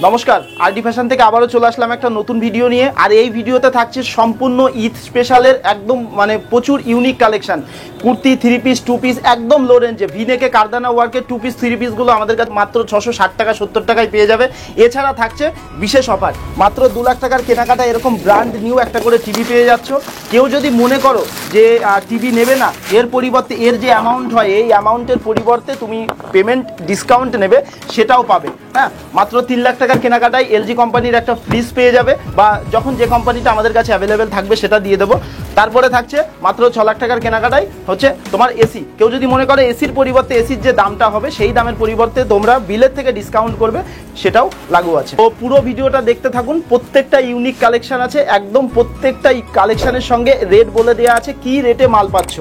নমস্কার, RD fashion থেকে আবারও চলে আসলাম একটা নতুন ভিডিও নিয়ে। আর এই ভিডিওতে থাকছে সম্পূর্ণ ঈদ স্পেশালের একদম প্রচুর unique collection, kurti, three piece, two piece, একদম লো রেঞ্জে। ভিনেকে কারদানা ওয়ার্কের টু পিস, থ্রি পিসগুলো আমাদের কাছে মাত্র 660 টাকা 70 টাকায় পেয়ে যাবে। এছাড়া থাকছে বিশেষ অফার, মাত্র 2 লাখ টাকার কেনাকাটা এরকম ব্র্যান্ড নিউ একটা করে টিভি পেয়ে যাচ্ছ। কেউ যদি মনে করো যে টিভি নেবে না, এর পরিবর্তে এর যে অ্যামাউন্ট হয় এই অ্যামাউন্টের পরিবর্তে তুমি পেমেন্ট ডিসকাউন্ট নেবে, সেটাও পাবে। হ্যাঁ, মাত্র 3 লাখ টাকার কেনাকাটায় এলজি কোম্পানির একটা ফ্রিজ পেয়ে যাবে, বা যখন যে কোম্পানিটা আমাদের কাছে অ্যাভেলেবেল থাকবে সেটা দিয়ে দেবো। তারপরে থাকছে মাত্র 6 লাখ টাকার কেনাকাটায় হচ্ছে তোমার এসি। কেউ যদি মনে করে এসির পরিবর্তে এসির যে দামটা হবে সেই দামের পরিবর্তে তোমরা বিলের থেকে ডিসকাউন্ট করবে, সেটাও লাগু আছে। তো পুরো ভিডিওটা দেখতে থাকুন, প্রত্যেকটা ইউনিক কালেকশন আছে, একদম প্রত্যেকটা কালেকশনের সঙ্গে রেট বলে দেওয়া আছে, কি রেটে মাল পাচ্ছ।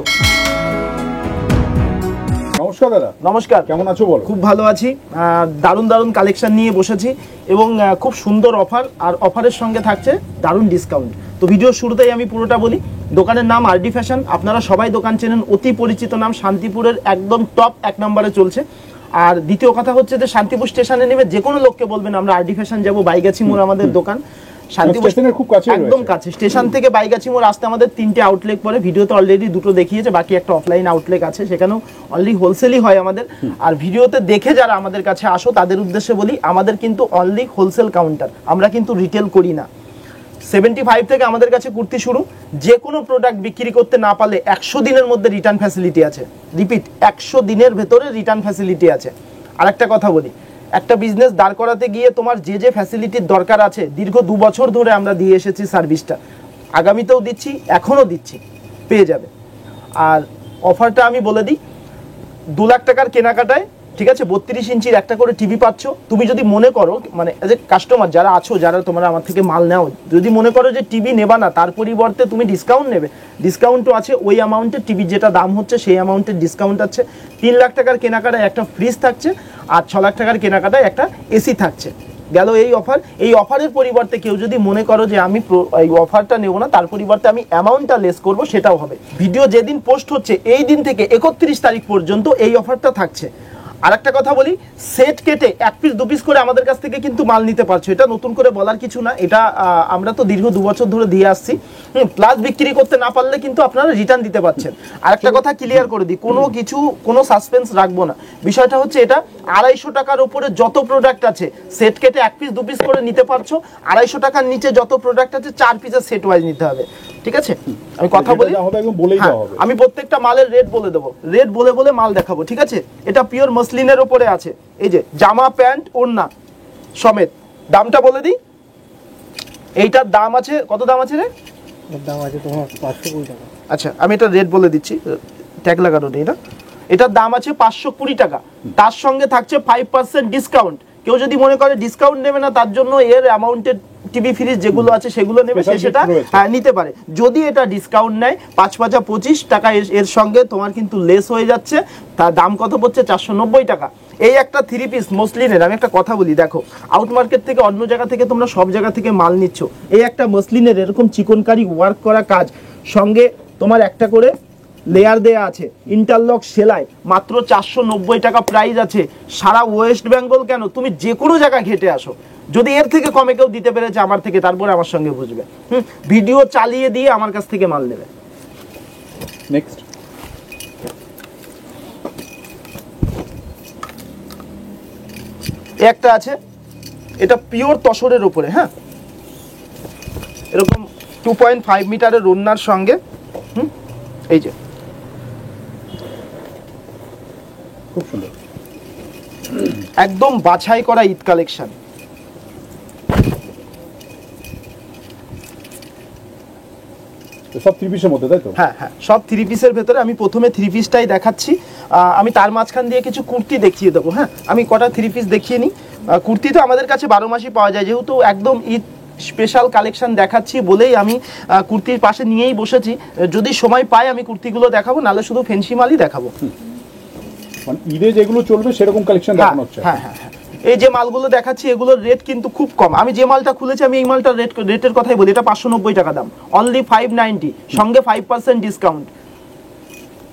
নমস্কার দাদা। নমস্কার, কেমন আছো বলো? খুব ভালো আছি। দারুণ দারুণ কালেকশন নিয়ে বসেছি এবং খুব সুন্দর অফার, আর অফারের সঙ্গে থাকছে দারুণ ডিসকাউন্ট। তো ভিডিওর শুরুতেই আমি পুরোটা বলি। দোকানের নাম আরডি ফ্যাশন, আপনারা সবাই দোকান চেনেন, অতি পরিচিত নাম, শান্তিপুরের একদম টপ 1 নম্বরে চলছে। আর দ্বিতীয় কথা হচ্ছে যে শান্তিপুর স্টেশনে নেমে যে কোনো লোককে বলবেন আমরা আরডি ফ্যাশন যাবো, বাইগাছি মোড় আমাদের দোকান। শান্তিপুর স্টেশনের খুব কাছে, একদম কাছে। স্টেশন থেকে বাইগাছি মোড় আসতে আমাদের 3টে আউটলেট পড়ে। ভিডিওতে অলরেডি 2টো দেখিয়েছে, বাকি একটা অফলাইন আউটলেট আছে, সেখানেও অনলি হোলসেলই হয় আমাদের। আর ভিডিওতে দেখে যারা আমাদের কাছে আসো তাদের উদ্দেশ্যে বলি, আমাদের কিন্তু অনলি হোলসেল কাউন্টার, আমরা কিন্তু রিটেল করি না। 75 থেকে আমাদের কাছে কুর্তি শুরু। যে কোনো প্রোডাক্ট বিক্রি করতে না পারলে 100 দিনের মধ্যে রিটার্ন ফ্যাসিলিটি আছে। রিপিট, 100 দিনের ভেতরে রিটার্ন ফ্যাসিলিটি আছে। আরেকটা কথা বলি, একটা বিজনেস দাঁড় করাতে গিয়ে তোমার যে যে ফ্যাসিলিটির দরকার আছে, দীর্ঘ 2 বছর ধরে আমরা দিয়ে এসেছি সার্ভিসটা, আগামীতেও দিচ্ছি, এখনও দিচ্ছি, পেয়ে যাবে। আর অফারটা আমি বলে দিই, 2 লাখ টাকার কেনাকাটায়, ঠিক আছে, 32 ইঞ্চির একটা করে টিভি পাচ্ছ। তুমি যদি মনে করো, এজ এ কাস্টমার যারা আছো, যারা তোমরা আমার থেকে মাল নাও, যদি মনে করো যে টিভি নেবা না, তার পরিবর্তে তুমি ডিসকাউন্ট নেবে, ডিসকাউন্টও আছে। ওই অ্যামাউন্টের টিভির যেটা দাম হচ্ছে সেই অ্যামাউন্টের ডিসকাউন্ট আছে। 3 লাখ টাকার কেনাকাটায় একটা ফ্রিজ থাকছে, আর 6 লাখ টাকার কেনাকাটায় একটা এসি থাকছে। গেল এই অফার। এই অফারের পরিবর্তে কেউ যদি মনে করো যে আমি এই অফারটা নেব না, তার পরিবর্তে আমি অ্যামাউন্টটা লেস করব, সেটাও হবে। ভিডিও যেদিন পোস্ট হচ্ছে এই দিন থেকে 31 তারিখ পর্যন্ত এই অফারটা থাকছে। আর একটা কথা বলি, সেট কেটে 1 পিস 2 পিস করে আমাদের কাছ থেকে কিন্তু মাল নিতে পারছো, এটা নতুন করে বলার কিছু না। এটা আমরা তো দীর্ঘ 2 বছর ধরে দিয়ে আসছি। প্লাস বিক্রি করতে না পারলে কিন্তু আপনারা রিটার্ন দিতে পারছেন। আর একটা কথা ক্লিয়ার করে দিই, কোনো সাসপেন্স রাখবো না। বিষয়টা হচ্ছে এটা 250 টাকার উপরে যত প্রোডাক্ট আছে, সেট কেটে 1 পিস 2 পিস করে নিতে পারছো। 250 টাকার নিচে যত প্রোডাক্ট আছে 4 পিসের সেট ওয়াইজ নিতে হবে, ঠিক আছে? আমি কথা বলি, আমি প্রত্যেকটা মালের রেট বলে দেবো, রেট বলে বলে মাল দেখাবো, ঠিক আছে? এটা পিওর মসলিনের উপরে আছে, এই যে জামা প্যান্ট ওড়না সমেত। দামটা বলে দিই, এইটার দাম আছে, কত দাম আছে রে? দাম আছে তোমার 520 টাকা। আচ্ছা, আমি এটা রেট বলে দিচ্ছি, ট্যাগ লাগানো নেই না। এটার দাম আছে 520 টাকা, তার সঙ্গে থাকছে 5% ডিসকাউন্ট। কেউ যদি মনে করে ডিসকাউন্ট নেবে না, তার জন্য এর অ্যামাউন্টেড টিভি ফ্রিজ যেগুলো আছে সেগুলো নেবে, সেটা নিতে পারে। যদি এটা ডিসকাউন্ট নেয় 5 5 25 টাকা, এর সঙ্গে তোমার কিন্তু লেস হয়ে যাচ্ছে। তার দাম কত পড়ছে? 490 টাকা। এই একটা 3 পিস মসলিনের, আমি একটা কথা বলি, দেখো আউট মার্কেট থেকে অন্য জায়গা থেকে তোমরা সব জায়গা থেকে মাল নিচ্ছ, এই একটা মসলিনের এরকম চিকনকারি ওয়ার্ক করা কাজ, সঙ্গে তোমার একটা করে লেয়ার দেয়া আছে, ইন্টারলক সেলাই, মাত্র 490 টাকা প্রাইস আছে। সারা ওয়েস্ট বেঙ্গল কেন, তুমি যে কোনো জায়গায় ঘেটে আসো, যদি এর থেকে কমে কেউ দিতে পেরেছে আমার থেকে, তারপরে আমার সঙ্গে বুঝবে। ভিডিও চালিয়ে দিয়ে আমার কাছ থেকে মাল নেবে। নেক্সট একটা আছে, এটা পিওর তসরের উপরে, হ্যাঁ, এরকম 2.5 মিটারের ওড়নার সঙ্গে, এই যে খুব সুন্দর, একদম বাছাই করা ঈদ কালেকশন। সব 3 পিসের মধ্যে, তাই তো? হ্যাঁ হ্যাঁ, সব 3 পিসের ভেতরে। আমি প্রথমে 3 পিসটাই দেখাচ্ছি, আমি তার মাঝখান দিয়ে কিছু কুর্তি দেখিয়ে দেবো। হ্যাঁ, আমি কটা 3 পিস দেখিয়ে নিই। কুর্তি তো আমাদের কাছে 12 মাসই পাওয়া যায়, যেহেতু একদম ঈদ স্পেশাল কালেকশন দেখাচ্ছি বলেই আমি কুর্তির পাশে নিয়েই বসেছি। যদি সময় পাই আমি কুর্তিগুলো দেখাবো, নাহলে শুধু ফেন্সি মালই দেখাবো। মানে ঈদে যেগুলো চলবে সেরকম কালেকশন দেখানো হচ্ছে। হ্যাঁ হ্যাঁ হ্যাঁ, এই যে মালগুলো দেখাচ্ছি এগুলোর রেট কিন্তু খুব কম। আমি যে মালটা খুলেছি আমি এই মালটার রেটের কথাই বলি, এটা 590 টাকা দাম, অনলি 590, সঙ্গে 5% ডিসকাউন্ট।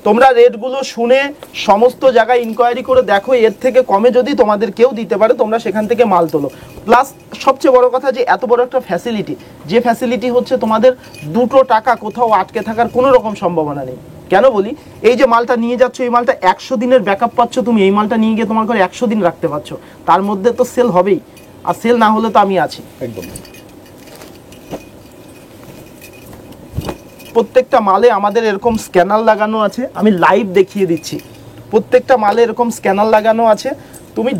তোমরা রেটগুলো শুনে সমস্ত জায়গায় ইনকোয়ারি করে দেখো, এর থেকে কমে যদি তোমাদের কেউ দিতে পারে তোমরা সেখান থেকে মাল তোলো। প্লাস সবচেয়ে বড় কথা যে এত বড় একটা ফ্যাসিলিটি, যে ফ্যাসিলিটি হচ্ছে তোমাদের 2 টাকা কোথাও আটকে থাকার কোনো রকম সম্ভাবনা নেই। কেন বলি, এই যে মালটা নিয়ে যাচ্ছ, এই মালটা 100 দিনের ব্যাকআপ পাচ্ছ তুমি, এই মালটা নিয়ে গিয়ে তোমার ঘরে 100 দিন রাখতে পারছো, তার মধ্যে তো সেল হবেই, আর সেল না হলে তো আমি আছি। একদম। প্রত্যেকটা মালে আমাদের এরকম স্ক্যানার লাগানো আছে, আমি লাইভ দেখিয়ে দিচ্ছি। প্রত্যেকটা মালে এরকম স্ক্যানার লাগানো আছে। তুমি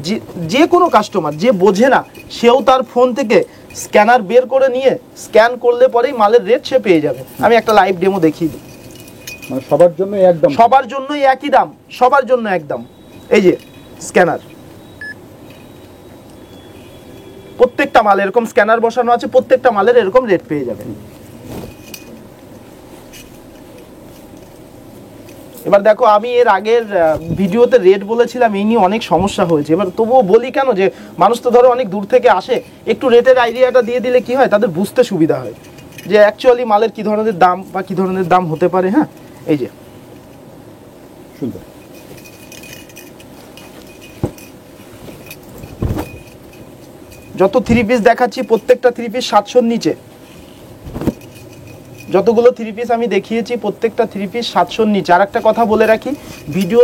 যে কোনো কাস্টমার যে বোঝে না, সেও তার ফোন থেকে স্ক্যানার বের করে নিয়ে স্ক্যান করলে পরেই মালের রেট সে পেয়ে যাবে। আমি একটা লাইভ ডেমো দেখিয়ে দিই। মানে সবার জন্য একদম, সবার জন্যই একই দাম, সবার জন্য একদম। এই যে স্ক্যানার, প্রত্যেকটা মালে এরকম স্ক্যানার বসানো আছে, প্রত্যেকটা মালের এরকম রেট পেয়ে যাবে। এবার দেখো, আমি এর আগের ভিডিওতে রেট বলেছিলাম, এই নিয়ে অনেক সমস্যা হয়েছে। এবার তবুও বলি কেন, যে মানুষ তো ধরো অনেক দূর থেকে আসে, একটু রেটের আইডিয়াটা দিয়ে দিলে কি হয়, তাদের বুঝতে সুবিধা হয় যে অ্যাকচুয়ালি মালের কি ধরনের দাম বা কি ধরনের দাম হতে পারে। হ্যাঁ, এই যে সুন্দর। যত 3 পিস দেখাচ্ছি প্রত্যেকটা 3 পিস 700-র নিচে। যতগুলো 3 পিস আমি দেখিয়েছি প্রত্যেকটা 3 পিস 700-র নিচে। আর একটা কথা বলে রাখি, ভিডিও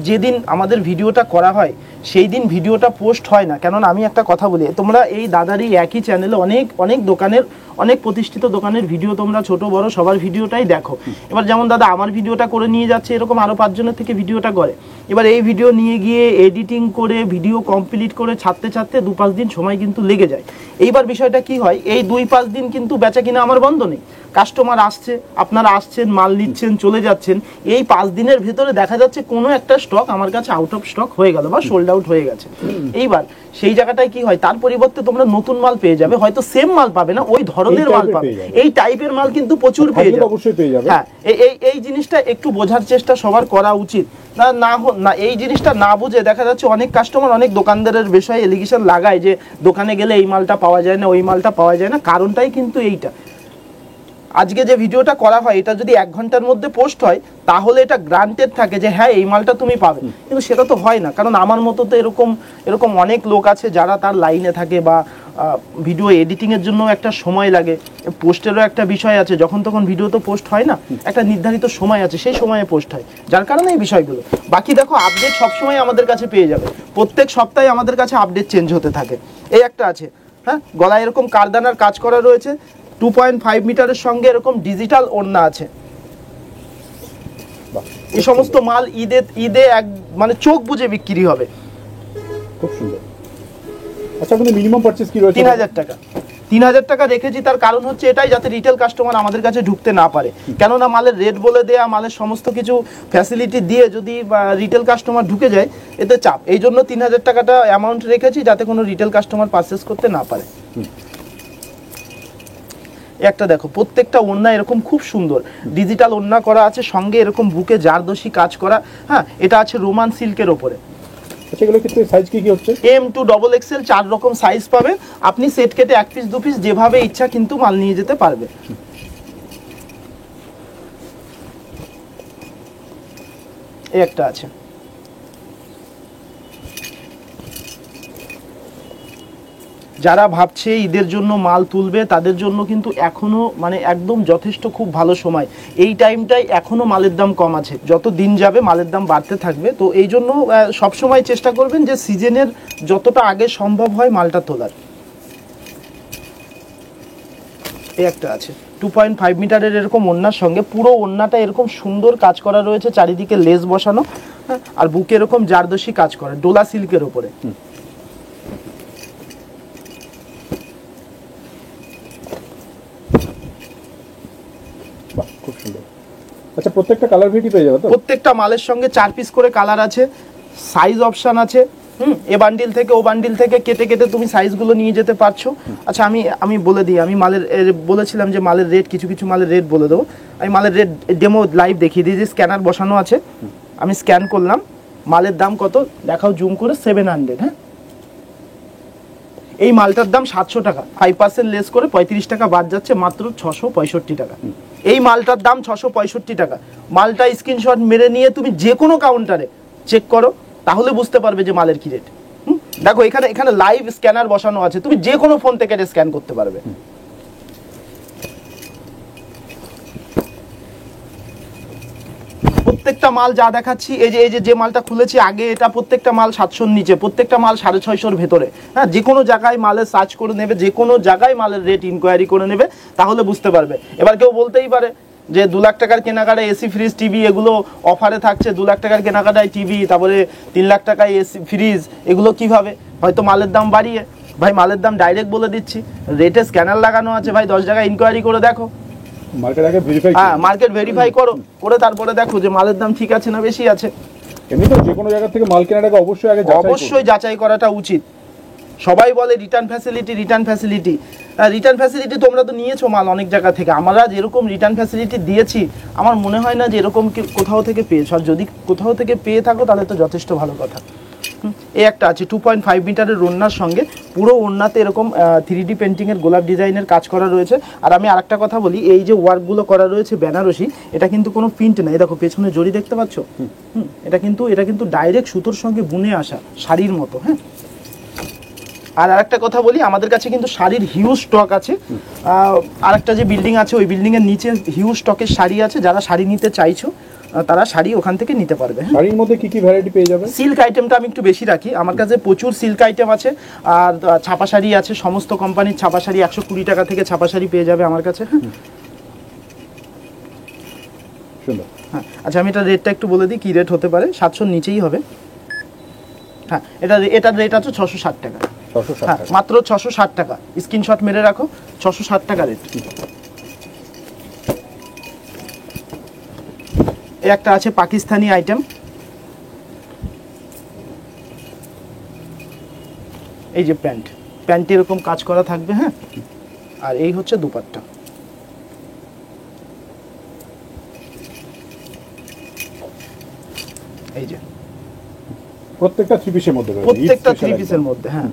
যেদিন আমাদের ভিডিওটা করা হয় সেই দিন ভিডিওটা পোস্ট হয় না। কেননা আমি একটা কথা বলি, তোমরা এই দাদারই একই চ্যানেলে অনেক দোকানের, অনেক প্রতিষ্ঠিত দোকানের ভিডিও তোমরা ছোট বড় সবার ভিডিওটাই দেখো। এবার যেমন দাদা আমার ভিডিওটা করে নিয়ে যাচ্ছে, এরকম আরও 5 জনের থেকে ভিডিওটা করে। এবার এই ভিডিও নিয়ে গিয়ে এডিটিং করে ভিডিও কমপ্লিট করে ছাড়তে 2-5 দিন সময় কিন্তু লেগে যায়। এইবার বিষয়টা কি হয়, এই 2-5 দিন কিন্তু বেচা কিনা আমার বন্ধ নেই। কাস্টমার আসছে, আপনারা আসছেন, মাল নিচ্ছেন, চলে যাচ্ছেন। এই 5 দিনের ভেতরে দেখা যাচ্ছে কোনো একটা স্টক আমার কাছে আউট অফ স্টক হয়ে গেল বা সোল্ড আউট হয়ে গেছে। এইবার সেই জায়গাটায় কি হয়, তার পরিবর্তে তোমরা নতুন মাল পেয়ে যাবে, হয়তো সেম মাল পাবে না, ওই ধরনের মাল পাবে। এই টাইপের মাল কিন্তু প্রচুর পেয়ে যাবে, অবশ্যই পেয়ে যাবে। হ্যাঁ, এই জিনিসটা একটু বোঝার চেষ্টা সবার করা উচিত। না এই জিনিসটা না বুঝে দেখা যাচ্ছে অনেক কাস্টমার অনেক দোকানদারের বিষয়ে এলিগেশন লাগায় যে দোকানে গেলে এই মালটা পাওয়া যায় না, ওই মালটা পাওয়া যায় না। কারণটাই কিন্তু এইটা। আজকে যে ভিডিওটা করা হয়, এটা যদি 1 ঘন্টার মধ্যে পোস্ট হয় তাহলে এটা গ্রান্টেড থাকে যে হ্যাঁ এই মালটা তুমি পাবে, কিন্তু সেটা তো হয় না। কারণ আমার মতো তো এরকম অনেক লোক আছে যারা তার লাইনে থাকে, বা ভিডিও এডিটিংয়ের জন্য একটা সময় লাগে, পোস্টেরও একটা বিষয় আছে, যখন তখন ভিডিও তো পোস্ট হয় না, একটা নির্ধারিত সময় আছে, সেই সময়ে পোস্ট হয়, যার কারণে এই বিষয়গুলো। বাকি দেখো, আপডেট সবসময় আমাদের কাছে পেয়ে যাবে, প্রত্যেক সপ্তাহে আমাদের কাছে আপডেট চেঞ্জ হতে থাকে। এই একটা আছে, হ্যাঁ, গলায় এরকম কারদানার কাজ করা রয়েছে, 2.5 মিটারের সঙ্গে এরকম ডিজিটাল ওড়না আছে। এই সমস্ত মাল ঈদে মানে চোখ বুজে বিক্রি হবে। খুব সুন্দর। আচ্ছা, আপনাদের মিনিমাম পারচেজ কি রয়েছে? 3000 টাকা। 3000 টাকা রেখেছি, তার কারণ হচ্ছে এটাই, যাতে রিটেল কাস্টমার আমাদের কাছে ঢুকতে না পারে। কেননা মালের রেট বলে দেয়া, মালের সমস্ত কিছু ফ্যাসিলিটি দিয়ে যদি রিটেল কাস্টমার ঢুকে যায়, এতে চাপ। এই জন্য 3000 টাকাটা অ্যামাউন্ট রেখেছি, যাতে কোনো রিটেল কাস্টমার পারচেস করতে না পারে। একটা দেখো, প্রত্যেকটা ওড়না এরকম খুব সুন্দর ডিজিটাল ওড়না করা আছে, সঙ্গে এরকম বুকে জারদোষী কাজ করা। হ্যাঁ, এটা আছে রোমান সিল্কের ওপরে। আচ্ছা, এগুলো ক্ষেত্রে সাইজ কি হচ্ছে? M to XXL 4 রকম সাইজ পাবে। আপনি সেট কেটে 1 পিস 2 পিস যেভাবে ইচ্ছা কিন্তু মাল নিয়ে যেতে পারবে। এই একটা আছে। যারা ভাবছে ঈদের জন্য মাল তুলবে, তাদের জন্য কিন্তু এখনো মানে একদম যথেষ্ট খুব ভালো সময়। এই টাইমটাই এখনো মালের দাম কম আছে, যত দিন যাবে মালের দাম বাড়তে থাকবে। তো এই জন্য সবসময় চেষ্টা করবেন যে সিজনের যতটা আগে সম্ভব হয় মালটা তোলার। এই একটা আছে 2.5 মিটারের এরকম ওড়নার সঙ্গে, পুরো ওড়নাটা এরকম সুন্দর কাজ করা রয়েছে, চারিদিকে লেস বসানো, আর বুকে এরকম জারদোষী কাজ করা, ডোলা সিল্কের ওপরে। খুব সুন্দর। আচ্ছা, প্রত্যেকটা কালার ভেরিয়েন্ট পেয়ে যাবে তো? প্রত্যেকটা মালের সঙ্গে 4 পিস করে কালার আছে, সাইজ অপশন আছে। এ বান্ডিল থেকে ও বান্ডিল থেকে কেটে তুমি সাইজগুলো নিয়ে যেতে পারছো। আচ্ছা, আমি বলে দিই, আমি মালের বলেছিলাম যে মালের রেট, কিছু মালের রেট বলে দেবো। আমি মালের রেট ডেমো লাইভ দেখিয়ে দিই। যে স্ক্যানার বসানো আছে, আমি স্ক্যান করলাম, মালের দাম কত দেখাও জুম করে, 700। হ্যাঁ, এই মালটার দাম 700 টাকা, 5% লেস করে 35 টাকা বাদ যাচ্ছে মাত্র 665 টাকা। এই মালটার দাম 665 টাকা। মালটা স্ক্রিনশট মেরে নিয়ে তুমি যে কোনো কাউন্টারে চেক করো, তাহলে বুঝতে পারবে যে মালের কি রেট। দেখো এখানে এখানে লাইভ স্ক্যানার বসানো আছে, তুমি যে কোনো ফোন থেকে এটা স্ক্যান করতে পারবে। প্রত্যেকটা মাল যা দেখাচ্ছি, এই যে মালটা খুলেছি আগে, এটা প্রত্যেকটা মাল 700-র নিচে, প্রত্যেকটা মাল 650-র ভেতরে। হ্যাঁ, যে কোনো জায়গায় মালের সার্চ করে নেবে, যে কোনো জায়গায় মালের রেট ইনকোয়ারি করে নেবে, তাহলে বুঝতে পারবে। এবার কেউ বলতেই পারে যে 2 লাখ টাকার কেনাকাটায় এসি ফ্রিজ টিভি এগুলো অফারে থাকছে, 2 লাখ টাকার কেনাকাটায় টিভি, তারপরে 3 লাখ টাকায় এসি ফ্রিজ, এগুলো কিভাবে? হয়তো মালের দাম বাড়িয়ে। ভাই মালের দাম ডাইরেক্ট বলে দিচ্ছি, রেটে স্ক্যানার লাগানো আছে, ভাই 10 জায়গায় ইনকোয়ারি করে দেখো, মার্কেট আগে ভেরিফাই, হ্যাঁ মার্কেট ভেরিফাই করো, করে তারপরে দেখো যে মালের দাম ঠিক আছে না বেশি আছে। এমনিতে যে কোনো জায়গা থেকে মাল কেনার আগে অবশ্যই আগে অবশ্যই যাচাই করাটা উচিত। সবাই বলে return facility, return facility. Return facility তোমরা তো নিয়েছো মাল অনেক জায়গা থেকে, আমরা যেরকম রিটার্ন ফ্যাসিলিটি দিয়েছি আমার মনে হয় না যে এরকম কোথাও থেকে পেয়েছো, আর যদি কোথাও থেকে পেয়ে থাকো তাহলে তো যথেষ্ট ভালো কথা। এই একটা আছে 2.5 মিটারের ওড়নার সঙ্গে, পুরো ওড়নাতে এরকম 3D পেন্টিংয়ের গোলাপ ডিজাইনের কাজ করা রয়েছে। আর আমি আরেকটা কথা বলি, এই যে ওয়ার্কগুলো করা রয়েছে বেনারসি, এটা কিন্তু কোনো প্রিন্ট না। এই দেখো পেছনে জরি দেখতে পাচ্ছ, এটা কিন্তু ডাইরেক্ট সুতোর সঙ্গে বুনে আসা শাড়ির মতো। হ্যাঁ, আর আরেকটা কথা বলি, আমাদের কাছে কিন্তু শাড়ির হিউজ স্টক আছে। আরেকটা যে বিল্ডিং আছে ওই বিল্ডিংয়ের নিচে হিউজ স্টকের শাড়ি আছে, যারা শাড়ি নিতে চাইছো তারা শাড়ি ওখান থেকে নিতে পারবে। শাড়ির মধ্যে কি কি ভ্যারাইটি পেয়ে যাবে? সিল্ক আইটেমটা আমি একটু বেশি রাখি, আমার কাছে প্রচুর সিল্ক আইটেম আছে। আর ছাপা শাড়ি আছে, সমস্ত কোম্পানির ছাপা শাড়ি 120 টাকা থেকে ছাপা শাড়ি পেয়ে যাবে আমার কাছে। হ্যাঁ, সুন্দর। হ্যাঁ, আচ্ছা আমি এটা রেটটা একটু বলে দিই, কি রেট হতে পারে। 700-র নিচেই হবে। হ্যাঁ, এটার রেট আছে 660 টাকা। 660 হ্যাঁ, টাকা, মাত্র 660 টাকা। স্ক্রিনশট মেরে রাখো, 660 টাকা রেট। এই একটা আছে পাকিস্তানি আইটেম, এই যে প্যান্টে এরকম কাজ করা থাকবে। হ্যাঁ, আর এই হচ্ছে দুপাট্টা। এই যে প্রত্যেকটা 3 পিসের মধ্যে রয়েছে, প্রত্যেকটা 3 পিসের মধ্যে। হ্যাঁ,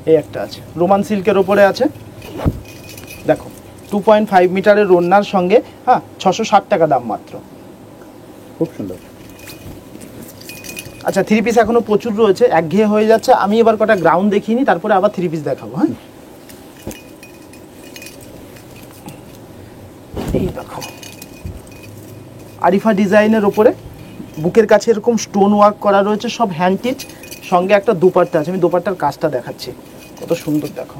এই একটা আছে রোমান সিল্কের ওপরে আছে, দেখো 2.5 মিটারের ওড়নার সঙ্গে। হ্যাঁ, 660 টাকা দাম মাত্র। খুব সুন্দর। আচ্ছা 3 পিস এখনো প্রচুর রয়েছে, একঘেয়ে হয়ে যাচ্ছে। আমি এবার কটা গ্রাউন্ড দেখিয়ে নিই, তারপরে আবার 3 পিস দেখাবো। হ্যাঁ, এই দেখো আরিফা ডিজাইনের ওপরে বুকের কাছে এরকম স্টোন ওয়ার্ক করা রয়েছে, সব হ্যান্ড টিচ, সঙ্গে একটা দুপাট্টা আছে। আমি দুপাট্টার কাজটা দেখাচ্ছি, কত সুন্দর দেখো।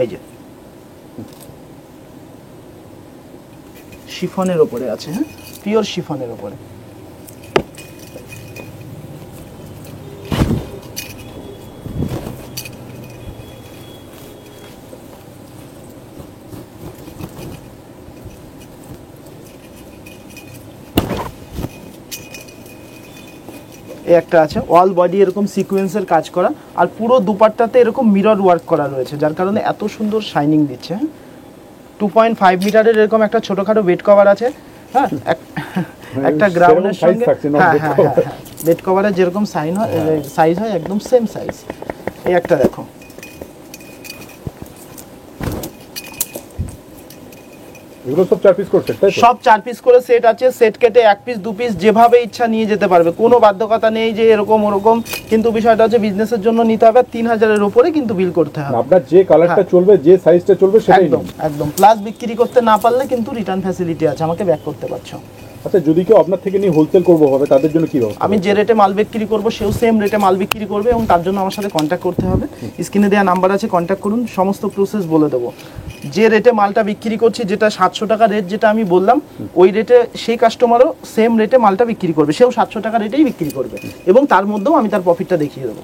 এই যে শিফনের ওপরে আছে। হ্যাঁ, পিওর শিফনের ওপরে। এই একটা আছে অল বডি এরকম সিকোয়েন্সের কাজ করা, আর পুরো দুপাট্টাতে এরকম মিরর ওয়ার্ক করা রয়েছে, যার কারণে এত সুন্দর শাইনিং দিচ্ছে। 2.5 মিটারের এরকম একটা ছোটখাটো বেড কভার আছে। হ্যাঁ, একটা গ্রাউন্ডের সঙ্গে। হ্যাঁ হ্যাঁ হ্যাঁ, বেড কভারের যেরকম সাইজ হয় একদম সেম সাইজ। এই একটা দেখো, এগুলো সব 4 পিস করে সেট, তাই তো? সব 4 পিস করে সেট আছে। সেট কেটে 1 পিস 2 পিস যেভাবে ইচ্ছা নিয়ে যেতে পারবে, কোনো বাধ্যকতা নেই যে এরকম ওরকম। কিন্তু বিষয়টা হচ্ছে বিজনেসের জন্য নিতে হবে, 3000-এর উপরে কিন্তু বিল করতে হবে। আপনার যে কালারটা চলবে, যে সাইজটা চলবে সেটাই একদম নিন। একদম। প্লাস বিক্রি করতে না পারলে কিন্তু রিটার্ন ফ্যাসিলিটি আছে, আমাকে ব্যাক করতে পারছো। আচ্ছা, যদি কেউ আপনার থেকে নিয়ে হোলসেল করবো হবে, তাদের জন্য কি ব্যবস্থা? আমি যে রেটে মাল বিক্রি করবো সেও সেম রেটে মাল বিক্রি করবে, এবং তার জন্য আমার সাথে কন্ট্যাক্ট করতে হবে। স্ক্রিনে দেওয়া নাম্বার আছে, কন্ট্যাক্ট করুন, সমস্ত প্রসেস বলে দেবো। যে রেটে মালটা বিক্রি করছি, যেটা 700 টাকা রেট যেটা আমি বললাম, ওই রেটে সেই কাস্টমারও সেম রেটে মালটা বিক্রি করবে, সেও 700 টাকা রেটেই বিক্রি করবে, এবং তার মধ্যেও আমি তার প্রফিটটা দেখিয়ে দেবো।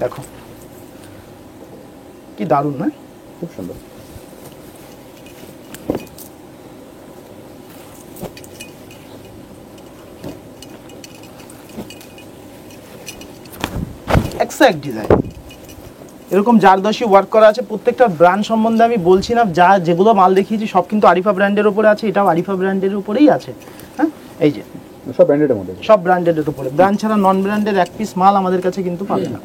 দেখো কি দারুণ না? খুব সুন্দর। Exact design. এরকম জারদোসি ওয়ার্ক করা আছে। প্রত্যেকটা ব্র্যান্ড সম্বন্ধে আমি বলছি না, যেগুলো মাল দেখিয়েছি সব কিন্তু আরিফা ব্র্যান্ডের উপরে আছে, এটাও আরিফা ব্র্যান্ডের উপরেই আছে। হ্যাঁ, এই যে সব ব্র্যান্ডেডের মধ্যে। সব ব্র্যান্ডের উপরে, ব্র্যান্ড ছাড়া নন ব্র্যান্ডের এক পিস মাল আমাদের কাছে কিন্তু পাবে না।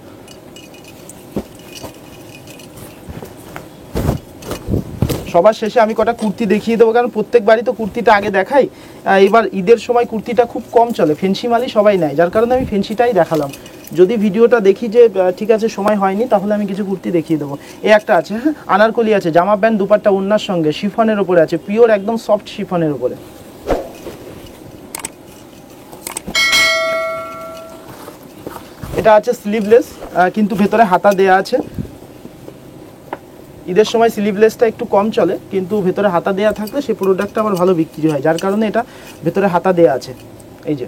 সবার শেষে আমি কটা কুর্তি দেখিয়ে দেবো, কারণ প্রত্যেকবারই তো কুর্তিটা আগে দেখাই। এবার ঈদের সময় কুর্তিটা খুব কম চলে, ফেন্সি মালই সবাই নেয়, যার কারণে আমি ফেন্সিটাই দেখালাম। যদি ভিডিওটা দেখি যে ঠিক আছে সময় হয়নি, তাহলে আমি কিছু কুর্তি দেখিয়ে দেবো। এই একটা আছে, হ্যাঁ, আনারকলি আছে, জামা প্যান্ট দুপাট্টা ওড়নার সঙ্গে, শিফনের ওপরে আছে, পিওর একদম সফট শিফনের ওপরে। এটা আছে স্লিভলেস, কিন্তু ভেতরে হাতা দেয়া আছে। ঈদের সময় স্লিভলেসটা একটু কম চলে, কিন্তু ভেতরে হাতা দেয়া থাকলে সেই প্রোডাক্টটা আমার ভালো বিক্রি হয়, যার কারণে এটা ভেতরে হাতা দেয়া আছে। এই যে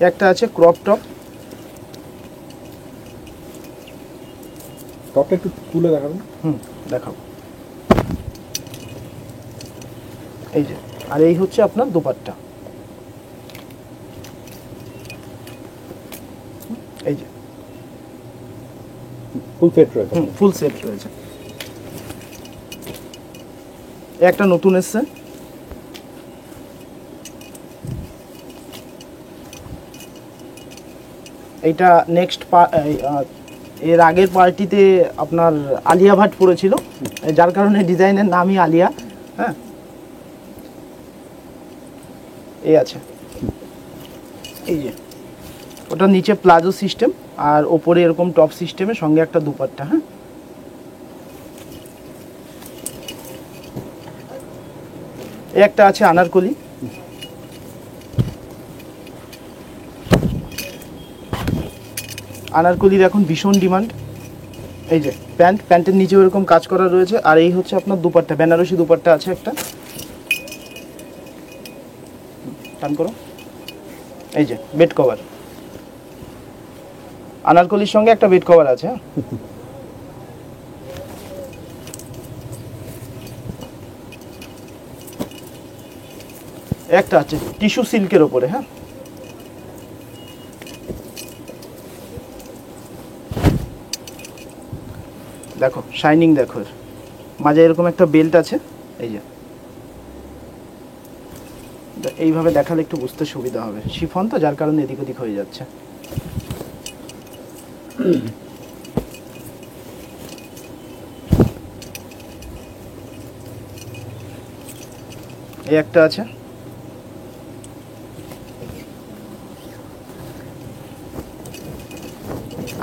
একটা আছে ক্রপ টপ, টপটা একটু তুলে দেখাবেন। দেখাবো। এই যে, আর এই হচ্ছে আপনার দোপাট্টা। এই যে ফুল সেট রয়েছে। ফুল সেট রয়েছে। একটা নতুন এসছে, এইটা নেক্সট এর আগের পার্টিতে আপনার আলিয়া ভাট পড়েছিল, যার কারণে ডিজাইনের নামই আলিয়া। হ্যাঁ, এই আছে, এই যে ওটা নিচে প্লাজো সিস্টেম আর ওপরে এরকম টপ সিস্টেমের সঙ্গে একটা দুপাট্টা। হ্যাঁ, এই একটা আছে আনারকলি, আনারকলির এখন ভীষণ ডিমান্ড। এই যে প্যান্টের নিচেও এরকম কাজ করা রয়েছে, আর এই হচ্ছে আপনার দুপাট্টা, বেনারসি দুপাট্টা আছে একটা, টান করো। এই যে বেড কভার, আনারকলির সঙ্গে একটা বেড কভার আছে। একটা আছে টিস্যু সিল্কের ওপরে। হ্যাঁ, দেখো শাইনিং, দেখো এর মাঝে এরকম একটা বেল্ট আছে। এই যে এইভাবে দেখালে একটু বুঝতে সুবিধা হবে, শিফন তো যার কারণে এদিক ওদিক হয়ে যাচ্ছে। এই একটা আছে,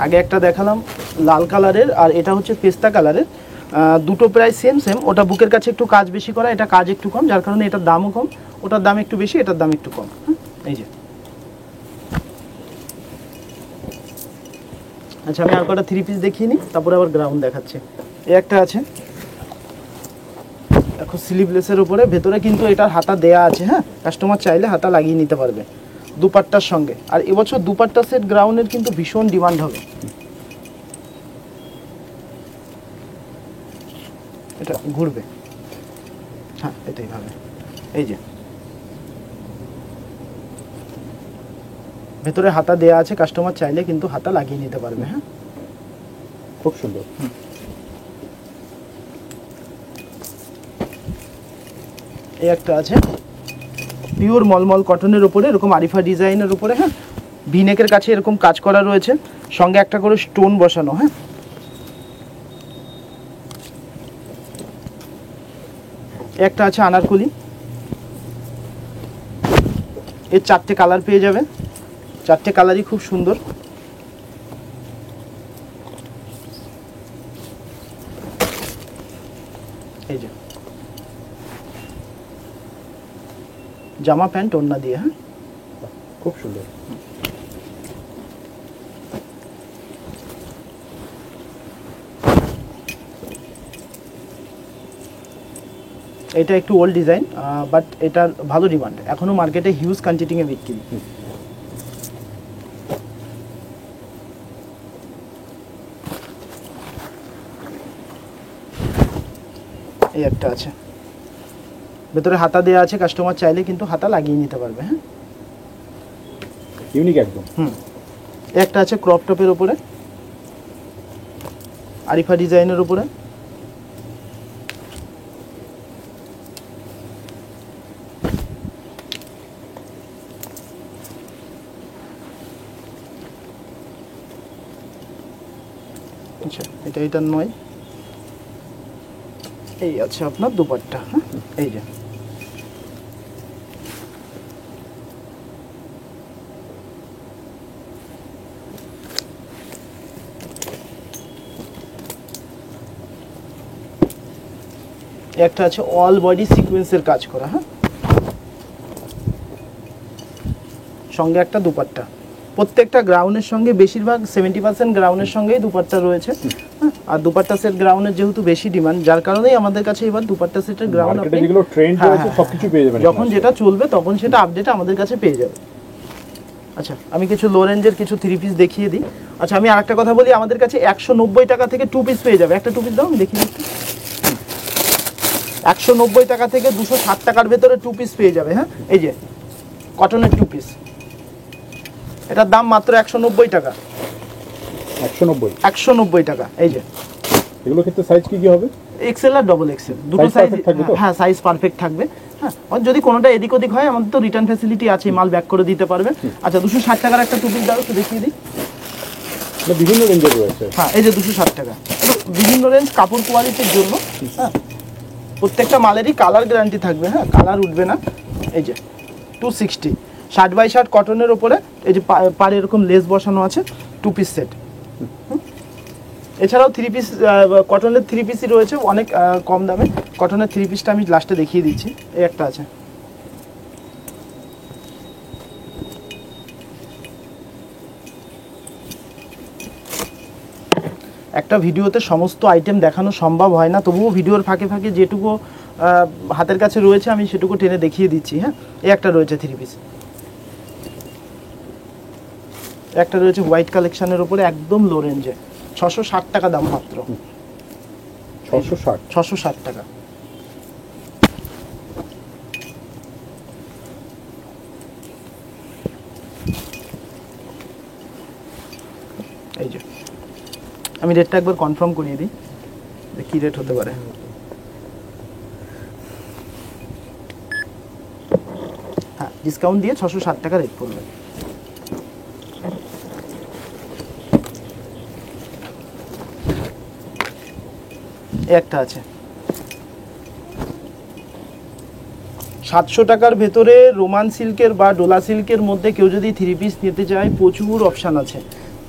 আগে একটা দেখালাম লাল কালারের, আর এটা হচ্ছে পেস্তা কালারের। দুটো প্রায় সেম সেম, ওটা বুকের কাছে একটু কাজ বেশি করা, এটা কাজ একটু কম, যার কারণে এটার দামও কম, ওটার দাম একটু বেশি, এটার দাম একটু কম। এই যে, আচ্ছা আমি আর কটা থ্রি পিস দেখিয়ে নিই, তারপরে আবার গ্রাউন্ড দেখাচ্ছে। এই একটা আছে, দেখো স্লিভলেসের উপরে, ভেতরে কিন্তু এটার হাতা দেয়া আছে। হ্যাঁ, কাস্টমার চাইলে হাতা লাগিয়ে নিতে পারবে দুপাট্টার সঙ্গে। আর এবছর দুপাট্টা সেট গ্রাউন্ডের কিন্তু ভীষণ ডিমান্ড হবে। এটা ঘুরবে, হ্যাঁ এটাই ভাবে। এই যে ভেতরে হাতা দেয়া আছে, কাস্টমার চাইলে কিন্তু হাতা লাগিয়ে নিতে পারবে। হ্যাঁ, খুব সুন্দর। এই একটা আছে পিওর মলমল কটনের উপরে, এরকম আরিফা ডিজাইনের উপরে। হ্যাঁ, ভিনেকের কাছে এরকম কাজ করা রয়েছে, সঙ্গে একটা করে স্টোন বসানো। হ্যাঁ, একটা আছে আনারকলি, এর চারটে কালার পেয়ে যাবে, চারটে কালারই খুব সুন্দর। এই যে জামা প্যান্ট ওড়না দিয়ে। হ্যাঁ, খুব সুন্দর। এটা একটু ওল্ড ডিজাইন, বাট এটার ভালো ডিমান্ড, এখনো মার্কেটে হিউজ কোয়ান্টিটিতে বিক্রি। এই একটা আছে, ভেতরে হাতা দেওয়া আছে, কাস্টমার চাইলে কিন্তু হাতা লাগিয়ে নিতে পারবে। হ্যাঁ, ইউনিক একদম। একটা আছে ক্রপ টপের উপরে, আরিফা ডিজাইনের উপরে। আচ্ছা, এটার নয়। এই আছে আপনার দুপাট্টা। হ্যাঁ, এই যে একটা আছে অল বডি সিকোয়েন্সের কাজ করা। হ্যাঁ, সঙ্গে একটা দুপাট্টা। প্রত্যেকটা গ্রাউন্ডের সঙ্গে বেশিরভাগ 70% গ্রাউন্ডের সঙ্গেই দুপাট্টা রয়েছে। হ্যাঁ, আর দুপাট্টা সেট গ্রাউন্ডের যেহেতু বেশি ডিমান্ড, যার কারণেই আমাদের কাছে এবার দুপাট্টা সেটের গ্রাউন্ড মার্কেটে যেগুলো ট্রেন্ড রয়েছে সবকিছু পেয়ে যাবেন। যখন যেটা চলবে তখন সেটা আপডেট আমাদের কাছে পেয়ে যাবে। আচ্ছা, আমি কিছু লো রেঞ্জের কিছু 3 পিস দেখিয়ে দিই। আচ্ছা, আমি আরেকটা কথা বলি, আমাদের কাছে 190 টাকা থেকে 2 পিস পেয়ে যাবে। একটা 2 পিস দাও, আমি দেখিয়ে দিচ্ছি। 190 টাকা থেকে 260 টাকার ভেতরে 2 পিস পেয়ে যাবে। হ্যাঁ, এই যে কটনের 2 পিস, এটার দাম মাত্র 190 টাকা। 190 টাকা। এই যে এগুলো ক্ষেত্রে সাইজ কি হবে? এক্সেল আর ডবল এক্সেল দুটো সাইজ থাকবে তো? হ্যাঁ, সাইজ পারফেক্ট থাকবে। হ্যাঁ, আর যদি কোনোটা এদিক ওদিক হয় আমাদের তো রিটার্ন ফ্যাসিলিটি আছে, মাল ব্যাক করে দিতে পারবে। আচ্ছা, 260 টাকার একটা 2 পিস দাও, একটু দেখিয়ে দিই। বিভিন্ন রেঞ্জের রয়েছে। হ্যাঁ, এই যে 260 টাকা, বিভিন্ন রেঞ্জ কাপড় কোয়ালিটির জন্য। হ্যাঁ, প্রত্যেকটা মালেরই কালার গ্যারান্টি থাকবে। হ্যাঁ, কালার উঠবে না। এই যে 260 60 বাই 60 কটনের ওপরে, এই যে পাড়ে এরকম লেস বসানো আছে, 2 পিস সেট। এছাড়াও 3 পিস কটনের 3 পিসই রয়েছে অনেক কম দামে। কটনের 3 পিসটা আমি লাস্টে দেখিয়ে দিচ্ছি। এই একটা আছে, একটা ভিডিওতে সমস্ত আইটেম দেখানো সম্ভব হয় না, তবুও ভিডিওর ফাঁকে ফাঁকে যেটুকু হাতের কাছে রয়েছে আমি সেটুকু টেনে দেখিয়ে দিচ্ছি। হ্যাঁ, এই একটা রয়েছে 3 পিস, একটা রয়েছে হোয়াইট কালেকশনের উপরে একদম লো রেঞ্জে, 660 টাকা দাম মাত্র। 660 টাকা। এই যে আমি রেটটা একবার কনফার্ম করিয়ে দিই যে কী রেট হতে পারে। হ্যাঁ, ডিসকাউন্ট দিয়ে 660 টাকা রেট পড়বে। একটা আছে 700 টাকার ভেতরে রোমান সিল্কের বা ডোলা সিল্কের মধ্যে কেউ যদি 3 পিস নিতে চায় প্রচুর অপশান আছে।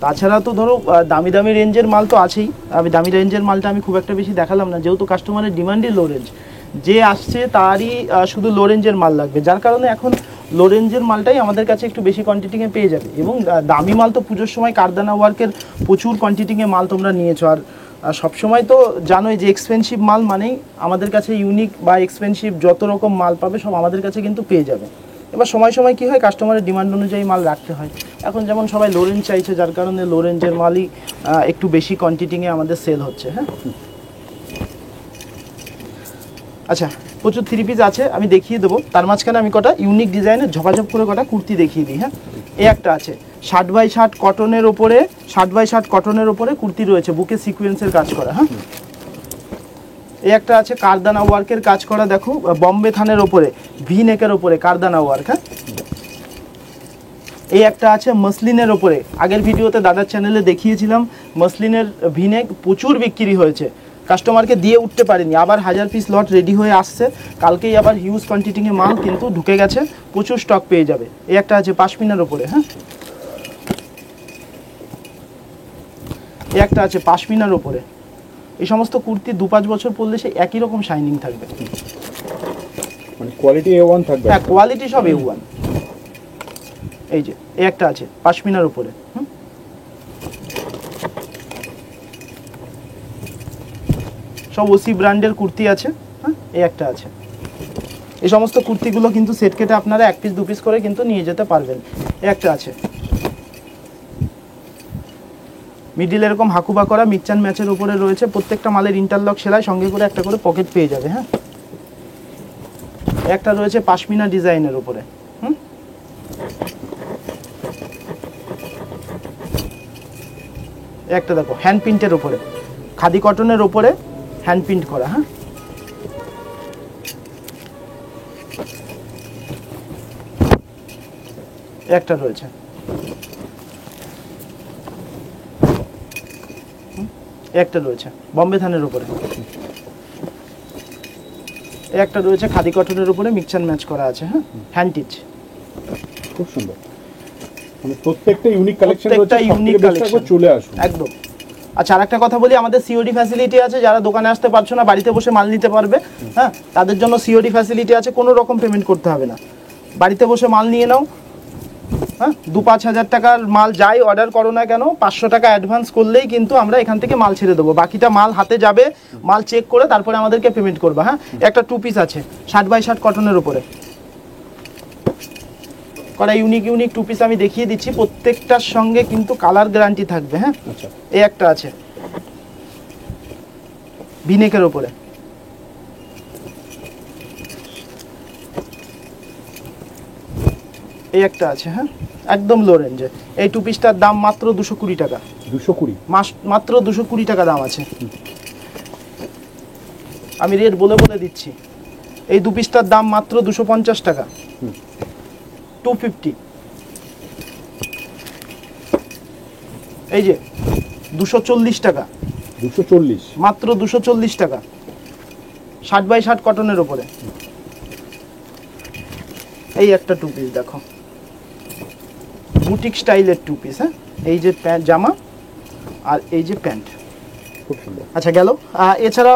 তাছাড়া তো ধরো দামি দামি রেঞ্জের মাল তো আছেই। আমি দামি রেঞ্জের মালটা আমি খুব একটা বেশি দেখালাম না, যেহেতু কাস্টমারের ডিমান্ডই লো রেঞ্জ। যে আসছে তারই শুধু লো রেঞ্জের মাল লাগবে, যার কারণে এখন লো রেঞ্জের মালটাই আমাদের কাছে একটু বেশি কোয়ান্টিটিতে পেয়ে যাবে। এবং দামি মাল তো পুজোর সময় কারদানা ওয়ার্কের প্রচুর কোয়ান্টিটিতে মাল তোমরা নিয়েছো। আর সবসময় তো জানোই যে এক্সপেন্সিভ মাল মানেই আমাদের কাছে ইউনিক বা এক্সপেন্সিভ যত রকম মাল পাবে সব আমাদের কাছে কিন্তু পেয়ে যাবে। এবার সময় সময় কী হয়, কাস্টমারের ডিমান্ড অনুযায়ী মাল রাখতে হয়। এখন যেমন সবাই লো রেঞ্জ চাইছে, যার কারণে লো রেঞ্জের মালই একটু বেশি কোয়ান্টিটিতে আমাদের সেল হচ্ছে। হ্যাঁ, আচ্ছা, প্রচুর 3 পিস আছে, আমি দেখিয়ে দেবো। তার মাঝখানে আমি কটা ইউনিক ডিজাইনের ঝপাঝপ করে কটা কুর্তি দেখিয়ে দিই। হ্যাঁ, এই একটা আছে 60 বাই 60 কটনের ওপরে, 60 বাই 60 কটনের ওপরে কুর্তি রয়েছে, বুকে সিকোয়েন্সের কাজ করা। হ্যাঁ, এই একটা আছে কারদানা ওয়ার্কের কাজ করা, দেখো বম্বে থানের ওপরে ভি নেকের ওপরে কারদানা ওয়ার্ক। হ্যাঁ, এই একটা আছে মসলিনের ওপরে, আগের ভিডিওতে দাদার চ্যানেলে দেখিয়েছিলাম মসলিনের ভি নেক প্রচুর বিক্রি হয়েছে, কাস্টমারকে দিয়ে উঠতে পারেনি, আবার 1000 পিস লট রেডি হয়ে আসছে, কালকেই আবার হিউজ কোয়ান্টিটিতে মাল কিন্তু ঢুকে গেছে, প্রচুর স্টক পেয়ে যাবে। এই একটা আছে পাশমিনার ওপরে। হ্যাঁ, এই একটা আছে পাশমিনার ওপরে। এই সমস্ত কুর্তি 2-5 বছর পরলে সে একই রকম শাইনিং থাকবে, মানে কোয়ালিটি A1 থাকবে। হ্যাঁ, কোয়ালিটি সব A1। এই যে এই একটা আছে পাশমিনার উপরে। সব ওসি ব্র্যান্ডের কুর্তি আছে। হ্যাঁ, এই একটা আছে। এই সমস্ত কুর্তিগুলো কিন্তু সেট কেটে আপনারা 1 পিস 2 পিস করে কিন্তু নিয়ে যেতে পারবেন। এই একটা আছে মিডিল এরকম হাকুবা করা মিক্সচার ম্যাচের উপরে রয়েছে, প্রত্যেকটা মালের ইন্টারলক সেলাই, সঙ্গে করে একটা করে পকেট পেয়ে যাবে। হ্যাঁ, একটা রয়েছে পাশমিনা ডিজাইনের উপরে। একটা দেখো হ্যান্ড প্রিন্টের উপরে, খাদি কটনের উপরে হ্যান্ড প্রিন্ট করা। হ্যাঁ, একটা রয়েছে, একটা রয়েছে বম্বে থানের উপরে, একটা রয়েছে খাদি কটনের উপরে মিক্স অ্যান্ড ম্যাচ করা আছে। হ্যাঁ, হ্যান্ড টিচ, খুব সুন্দর, মানে প্রত্যেকটা ইউনিক কালেকশন রয়েছে, প্রত্যেকটা ইউনিক কালেকশন, চলে আসুন একদম। আচ্ছা, আরেকটা কথা বলি, আমাদের সিওডি ফ্যাসিলিটি আছে। যারা দোকানে আসতে পারছো না, বাড়িতে বসে মাল নিতে পারবে। হ্যাঁ, তাদের জন্য সিওডি ফ্যাসিলিটি আছে, কোনো রকম পেমেন্ট করতে হবে না, বাড়িতে বসে মাল নিয়ে নাও। হ্যাঁ, 2-5 হাজার টাকার মাল যাই অর্ডার করো না কেন, 500 টাকা অ্যাডভান্স করলেই কিন্তু আমরা এখান থেকে মাল ছেড়ে দেবো। বাকিটা মাল হাতে যাবে, মাল চেক করে তারপরে আমাদেরকে পেমেন্ট করবে। হ্যাঁ, একটা 2 পিস আছে 60x60 কটনের উপরে করা, ইউনিক ইউনিক 2 পিস আমি দেখিয়ে দিচ্ছি। প্রত্যেকটার সঙ্গে কিন্তু কালার গ্যারান্টি থাকবে। হ্যাঁ, আচ্ছা, এই একটা আছে ভিনেকের উপরে, এই একটা আছে। হ্যাঁ, একদম লো রেঞ্জে। এই 2 পিসটার দাম মাত্র 220 টাকা। 220 মাত্র 220 টাকা দাম আছে। আমি রেট বলে বলে দিচ্ছি। এই 2 পিসটার দাম মাত্র 250 টাকা, 250। এই যে 240 টাকা, 240 মাত্র 240 টাকা, 60x60 কটনের উপরে। এই একটা 2 পিস দেখো, বুটিক স্টাইলের 2 পিস। হ্যাঁ, এই যে প্যান্ট জামা আর এই যে প্যান্ট। খুব সুন্দর। আচ্ছা, গেল। এছাড়া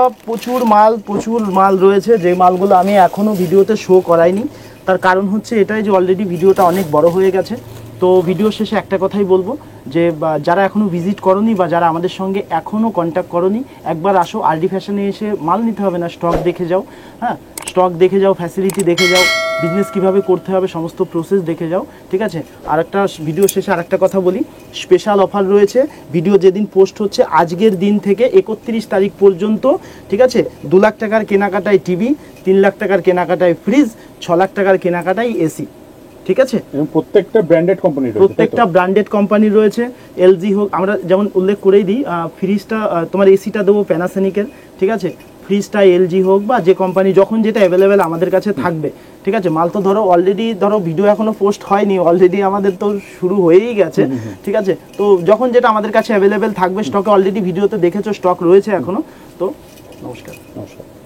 প্রচুর মাল রয়েছে, যে মালগুলো আমি এখনও ভিডিওতে শো করাইনি। তার কারণ হচ্ছে এটাই যে অলরেডি ভিডিওটা অনেক বড় হয়ে গেছে। তো ভিডিও শেষে একটা কথাই বলবো যে যারা এখনও ভিজিট করনি বা যারা আমাদের সঙ্গে এখনও কন্ট্যাক্ট করনি, একবার আসো আরডি ফ্যাশনে। এসে মাল নিতে হবে না, স্টক দেখে যাও। হ্যাঁ, স্টক দেখে যাও, ফ্যাসিলিটি দেখে যাও, বিজনেস কিভাবে করতে হবে সমস্ত প্রসেস দেখে যাও। ঠিক আছে, আর একটা ভিডিও শেষে আর একটা কথা বলি, স্পেশাল অফার রয়েছে। ভিডিও যেদিন পোস্ট হচ্ছে আজকের দিন থেকে 31 তারিখ পর্যন্ত, ঠিক আছে, 2 লাখ টাকার কেনাকাটায় টিভি, 3 লাখ টাকার কেনাকাটায় ফ্রিজ, 6 লাখ টাকার কেনাকাটায় এসি। ঠিক আছে, এবং প্রত্যেকটা ব্র্যান্ডেড কোম্পানি রয়েছে, প্রত্যেকটা ব্র্যান্ডেড কোম্পানি রয়েছে। এলজি হোক, আমরা যেমন উল্লেখ করেই দিই, ফ্রিজটা তোমার এসিটা দেবো প্যানাসোনিকের। ঠিক আছে, ফ্রিজটা এলজি হোক বা যে কোম্পানি, যখন যেটা অ্যাভেলেবেল আমাদের কাছে থাকবে। ঠিক আছে, মাল তো ধরো অলরেডি, ধরো ভিডিও এখনো পোস্ট হয়নি, অলরেডি আমাদের তো শুরু হয়েই গেছে। ঠিক আছে, তো যখন যেটা আমাদের কাছে অ্যাভেলেবেল থাকবে স্টকে, অলরেডি ভিডিওতে দেখেছো স্টক রয়েছে এখনো। তো নমস্কার। নমস্কার।